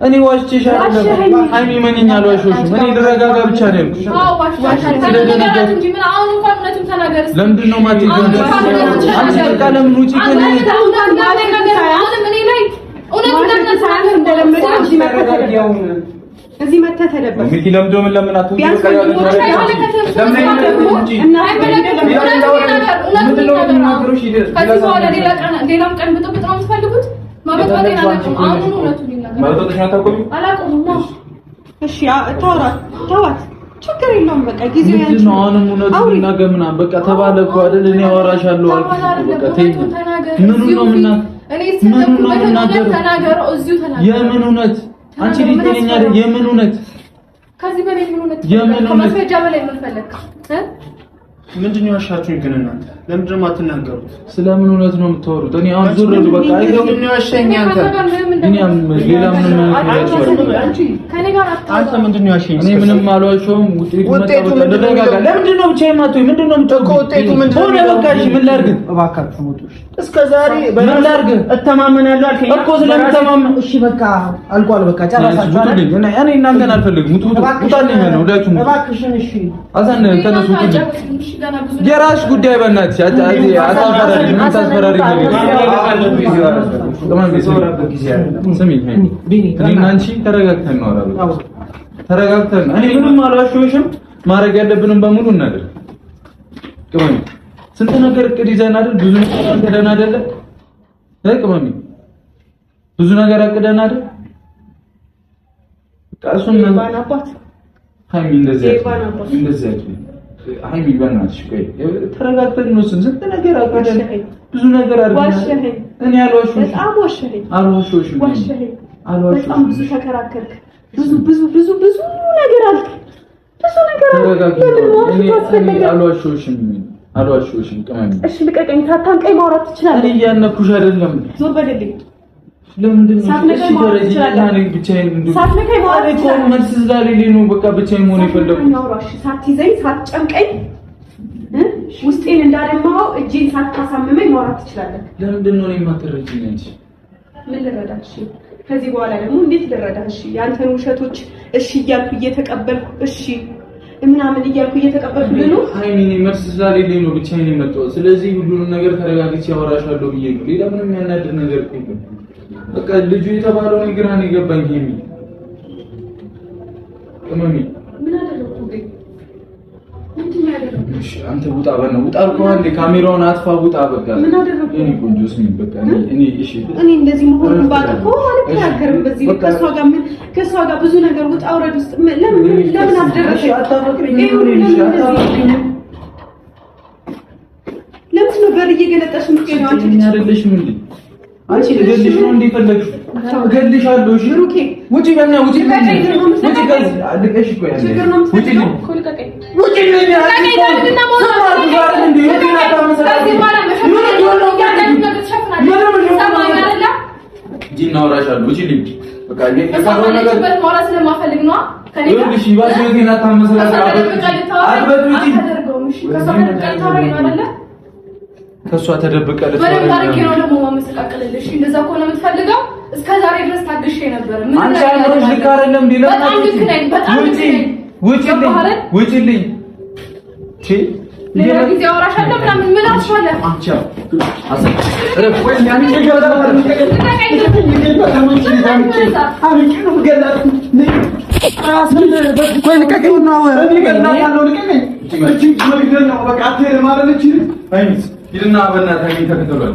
እኔ ዋሽቼሻለሁ። ሃይሚ ማንኛ አልዋሽሽም። እኔ ልረጋጋ ብቻ ነው ያልኩሽ። ለምንድን ነው ማትይው? አንቺ በቃ ለምን ውጪ ከኔ እዚህ መተህ ተደበቅ። ሚኪ ለምዶ ምን ለምን አትወጪ? ሌላም ቀን ብጥብጥ ነው የምትፈልጉት? ማበጥበጤን አላውቅም። አሁን እውነቱን ይናገር። እሺ ተዋት፣ ችግር የለውም። በቃ ጊዜው ያንቺ ነው። አሁንም እውነቱን ይናገር ምናምን በቃ ተባለ እኮ አይደል? እኔ አወራሻለሁ አልኩሽ። በቃ ተይ። ምኑን ነው ተናገረው? እዚሁ ተናገረው። የምን እውነት? አንቺ ልጅ ነኝ አይደል? የምን እውነት? ከዚህ በላይ ምን እውነት? ከማስረጃ በላይ ምን ፈለክ? ምንድነው ያሻችሁኝ? ግን እናንተ ለምንድን ነው የማትናገሩት? ስለምን እውነት ነው የምታወሩት? እኔ አሁን ዞር በሉ በቃ አይገርም። ምንድነው ያሻኝ? አንተ ሌላ ምንም አንተ ምንድነው ያሻኝ? እኔ ምንም አልዋሸሁም። ውጤቱ ተደረጋጋ። ለምንድን ነው ብቻዬን ማትወይ? ምንድን ነው የምትወው? ውጤቱ ምንድነው? ሆነ በቃ እሺ፣ ምን ላድርግ? እባካችሁ ውጡሽ። እስከ ዛሬ ምን ላድርግ? እተማመናለሁ አልከኝ እኮ ስለምተማመን። እሺ በቃ አልቋል። በቃ ጨረሳችሁ አይደል? እኔ እናንተን አልፈልግም። ውጣልኝ ነው ሁላችሁም። እባክሽን እሺ፣ አዛን ተነሱ። የራስሽ ጉዳይ በእናትሽ አታፈራሪ። ምን ታስፈራሪ ነው? ስሚ እኔና አንቺ ተረጋግተን ነው አላሉ። ተረጋግተን እኔ ምንም አልዋሸሁሽም። ማድረግ ያለብንም በሙሉ እናደርግ። ቅመሚ ስንት ነገር እቅድ ይዘን አይደል? ብዙ ነገር አቅደን አይደል? ቅመሚ ብዙ ነገር አቅደን አይደል? ቃሱን ባናባት ሃይሚ እንደዚህ ሃይሚ በእናትሽ ቆይ ተረጋግተን ነው። ስንት ነገር አቅደን ብዙ ነገር አድርገን እኔ አልዋሸሁሽም። በጣም ዋሸኸኝ። አልዋሸሁሽም። በጣም ብዙ ተከራከርክ። ብዙ ነገር አልክ። ብዙ ነገር አልክ። እኔ አልዋሸሁሽም። ቅመሚ እሺ ልቀቀኝ። ሳታንቀኝ ማውራት ትችላለህ። እኔ እያነኩሽ አይደለም። ዞር በልልኝ። ለምንድን ነው እሺ ደረጃ እኔ ብቻዬን ሳትነካኝ ማውራት ትችላለህ። መልስ ስላለኝ ነው በቃ ብቻዬን መሆን የፈለኩት። ሳትይዘኝ ሳትጨንቀኝ ውስጤን እንዳደማው እጄን ሳታሳምመኝ ማውራት ትችላለህ። ለምንድን ነው የማትረጂኝ አንቺ? ምን ልረዳህ? እሺ ከዚህ በኋላ ደግሞ እንዴት ልረዳህ? እሺ ያንተን ውሸቶች እሺ እያልኩ እየተቀበልኩ እሺ ምናምን እያልኩ እየተቀበልኩ ነው። ሃይሚኔ መልስ ስላለኝ ነው ብቻዬን የመጣሁት። ስለዚህ ሁሉንም ነገር ተረጋግቼ አወራሻለሁ ብዬ ነው። ሌላ ምንም ያናድር ነገር የለም። በቃ ልጁ የተባለው ነገር ነው የገባኝ። ሄሚ ቅመሚ ምን አደረኩ ግን? ምንድነው ያደረኩት? እሺ አንተ ውጣ በእናትህ ውጣ አልኩህ አንዴ። ካሜራውን አጥፋ ውጣ በቃ። ምን አደረኩ? እኔ ቆንጆ ስሚ በቃ እኔ እሺ እኔ እንደዚህ መሆኑን ባጥፎ አልተናገርም። በዚህ ከሷ ጋር ብዙ ነገር ውጣ አውረድ ውስጥ ለምን አስደረሰ? አታፈቅሪኝ ይሁን አታፈቅሪኝ። ለምን ነው በር እየገለጠሽ የምትገኘው? አንቺ ልጅ አይደለሽም እንዴ? አንቺ ልገልሽ ነው እንዴ ፈለግሽ? እገልሻለሁ። እሺ ሩኬ ውጪ በእና ውጪ ውጪ ጋዝ አድርገሽ ቆይ ውጪ ነው ኮልቀቀኝ ውጪ ነው ያለኝ ከሷ ተደብቀ በደንብ አድርጌ ነው ደግሞ ማመሰቃቀልልሽ። እንደዛ ከሆነ የምትፈልገው እስከ ዛሬ ድረስ ታግሼ ነበር። ምን አንቺ አይኖርሽ ልክ አይደለም ቢለው በጣም ልክ ነኝ። በጣም ልክ ነኝ። ውጪልኝ ሌላ ጊዜ አወራሻለሁ ምናምን ምን አስፈለ አንቺ ወይ ሂድና በእናትህ ተከተሏል።